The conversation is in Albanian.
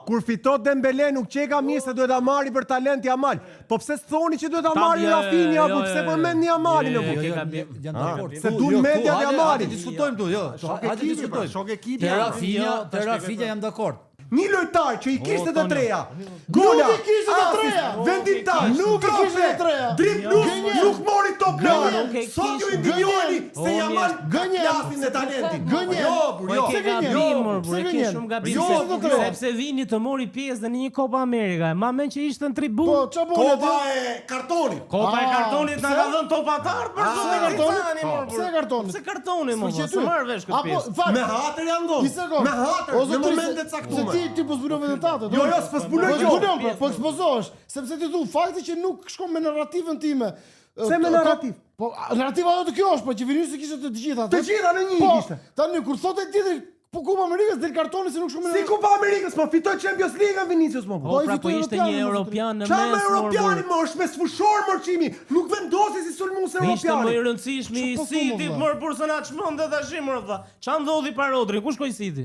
Kur fitot Dembele nuk qeka mirë se duhet ta marri për talent Yamal. Po pse s'thoni që duhet ta marri Rafinha apo pse përmendni Yamalin apo? Se duan media Yamalin. Diskutojmë tu, jo. Hajde diskutojmë. Shok ekipi. Te Rafinha jam dakord. Një lojtar që i kishte të treja. Gola. Nuk i kishte të treja. Vendimtar. Nuk i kishte të treja. Nuk mori top planin. Sot ju individuali se Yamal klasin e talentit. Po ke gabimur, e ke shumë gabim sepse Vini të mori pjesë në një Copa America. Ma men që ishte në tribunë. Po, ç'a bën Kopa e kartonit. Kopa e kartonit na ka dhënë topatar për Pse kartonit? Pse kartoni më? Së marr vesh këtë pjesë. Me hatër janë dhënë. Me hatër në momente të caktuara. Ti po zbulove vetate. Jo, s'po zbuloj gjë. Po ekspozohesh, sepse ti thu fakti që nuk shkon me narrativën time. Se me narrativ. Po narrativa do të kjo është, po që Vinicius kishte të gjitha. Të gjitha në një kishte. Tani kur thotë tjetër po Kupa Amerikës del kartoni se nuk shkon me. Si Kupa Amerikës, po fitoi Champions League Vinicius më. Po pra po ishte një europian në mes. Çfarë europiani më është me sfushor morçimi, nuk vendosi si sulmues europian. Ishte më i rëndësishmi i City, më bursa na çmend tash më valla. Ç'a ndodhi pa Rodri? Ku shkoi City?